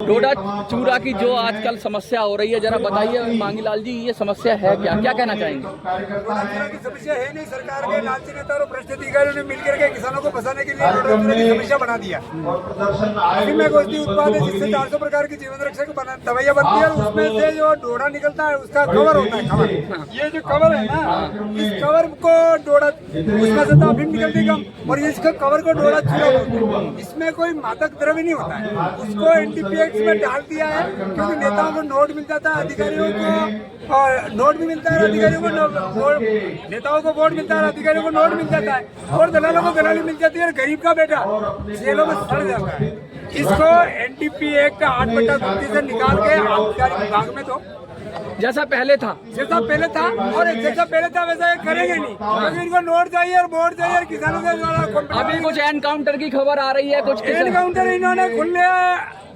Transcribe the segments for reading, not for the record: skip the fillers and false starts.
डोडा चूरा की जो आजकल समस्या हो रही है, जरा बताइए मांगीलाल जी, ये समस्या है क्या, क्या कहना चाहेंगे? डोडा चूरा की समस्या है नहीं, सरकार के लालची नेता और भ्रष्ट अधिकारियों ने मिलकर के किसानों को फंसाने के लिए डोडा चूरा की समस्या बना दिया। अफीम एक औषधि उत्पाद है जिससे 400 प्रकार की जीवन रक्षक दवाइयाँ बनती है, उसमें से जो डोडा निकलता है उसका कवर होता है। कवर, ये जो कवर है ना, इस कवर को डोडा, उसमें से तो अफीम निकलती कम, और इसका कवर को डोडा चूरा बोलते हैं। इसमें कोई मादक द्रव्य नहीं होता है, उसको एनडीपीएस में डाल दिया है क्योंकि नेताओं को नोट मिल जाता है, अधिकारियों को और नोट भी मिलता है, अधिकारियों को नेताओं को वोट मिलता है, अधिकारियों को नोट मिल जाता है, और दलालों को दलाली मिल जाती है, गरीब का बेटा जेलों में सड़ जाता है। इसको एनडीपी एक्ट 8/32 से निकाल के आबकारी विभाग में दो, जैसा पहले था और जैसा पहले था वैसा ये करेंगे नहीं, क्योंकि इनको नोट चाहिए और वोट चाहिए और किसानों के द्वारा। अभी कुछ एनकाउंटर की खबर आ रही है, कुछ एनकाउंटर इन्होंने खुले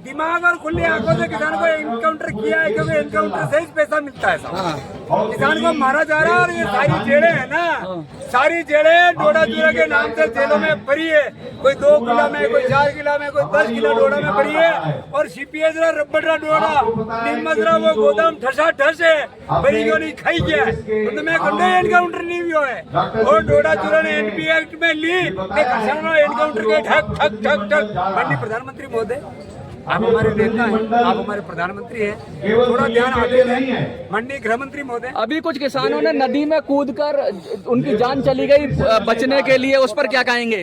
दिमाग और खुली आंखों से किसान को एनकाउंटर किया है, क्योंकि एनकाउंटर से ही पैसा मिलता है साहब। किसान को मारा जा रहा है, और ये सारी जेलें है ना, सारी जेलें डोडा चूरा के नाम से जेलों में भरी है। कोई 2 किला में, कोई 4 किला में, कोई 10 किला डोडा में भरी है, और सीपीएस रबड़ा डोडा निम्मसरा वो गोदाम ठसा ठस है, भरी क्यों नहीं खाई गया है, तो मैं कंडे एनकाउंटर नहीं हुआ है। और डोडा चूरा ने एनपी एक्ट में ली किसानों एनकाउंटर के ठक ठक ठक ठक। माननीय प्रधानमंत्री महोदय, आप हमारे नेता हैं, आप हमारे प्रधानमंत्री हैं, थोड़ा ध्यान आते हैं। माननीय गृह मंत्री महोदय, अभी कुछ किसानों ने नदी में कूदकर उनकी जान चली गई बचने के लिए, उस पर क्या कहेंगे?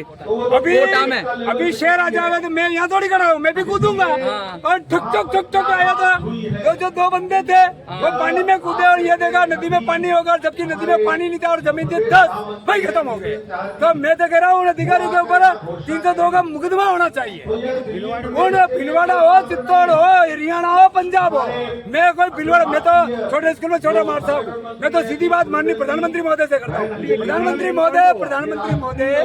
अभी शेर आ जाएगा तो मैं यहाँ थोड़ी खड़ा हूँ, मैं भी कूदूंगा। और ठुक ठुक ठुक ठुक आया था, जो 2 बंदे थे वो पानी में कूदे, और ये देखा नदी में पानी होगा, जबकि नदी में पानी नहीं था और जमीन थी 10, वही खत्म हो गए। तो मैं तो कह रहा हूँ अधिकारी के ऊपर 302 का मुकदमा होना चाहिए। भिलवाड़ा हो, चित्तौड़ हो, हरियाणा हो, पंजाब हो, मैं कोई भिलवाड़ा, मैं तो छोटे स्कूल में छोटा मारता हूँ। मैं तो सीधी बात माननीय प्रधानमंत्री महोदय से करता हूँ। प्रधानमंत्री महोदय,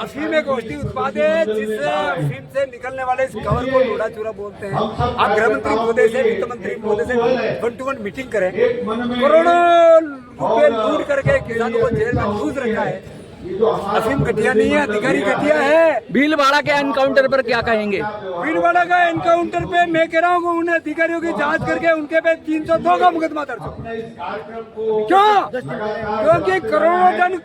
अफीम एक औषधि उत्पाद है जिससे अफीम से निकलने वाले इस कवर को डोडा चूरा बोलते हैं। आप गृह मंत्री महोदय से, वित्त मंत्री महोदय से 1-to-1 मीटिंग करें। करोड़ों रुपए लूट करके किसानों को जेल में ठूस रखा है। अफीम घटिया नहीं है, अधिकारी घटिया है। भीलवाड़ा के एनकाउंटर पर क्या कहेंगे? भीलवाड़ा का एनकाउंटर पे मैं कह रहा हूँ उन अधिकारियों की जांच करके उनके पे 302 का मुकदमा दर्ज हो। क्यों? क्योंकि करोड़ों टन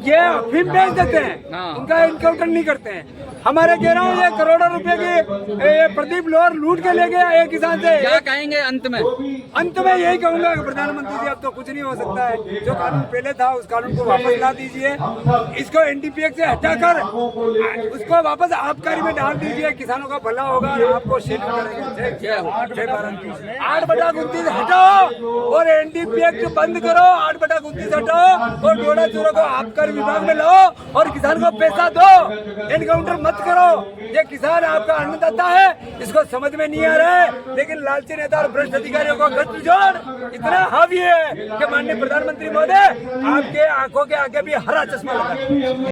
ये अफीम बेच देते हैं, उनका एनकाउंटर नहीं करते हैं। हमारे कह रहा हूँ ये करोड़ों रुपए के प्रदीप लोहर लूट के ले गया एक किसान से। क्या कहेंगे अंत में? अंत में यही कहूंगा कि प्रधानमंत्री जी अब तो कुछ नहीं हो सकता है, जो कानून पहले था उस कानून को वापस ला दीजिए, इसको एनडीपीएस से हटाकर उसको वापस आबकारी में डाल दीजिए, किसानों का भला होगा और आपको शेल्टर करेंगे। 8/32 हटाओ और एनडीपीएस बंद करो, 8/32 हटाओ और डोडा चूरा को आबकारी विभाग में लाओ और किसान को पैसा दो, एनकाउंटर मत करो। ये किसान आपका अन्नदाता है, इसको समझ में नहीं आ रहा है, लेकिन लालची नेता और भ्रष्ट अधिकारियों को गठजोड़ इतना हावी है कि माननीय प्रधानमंत्री महोदय आपके आंखों के आगे भी हरा चश्मा लगा।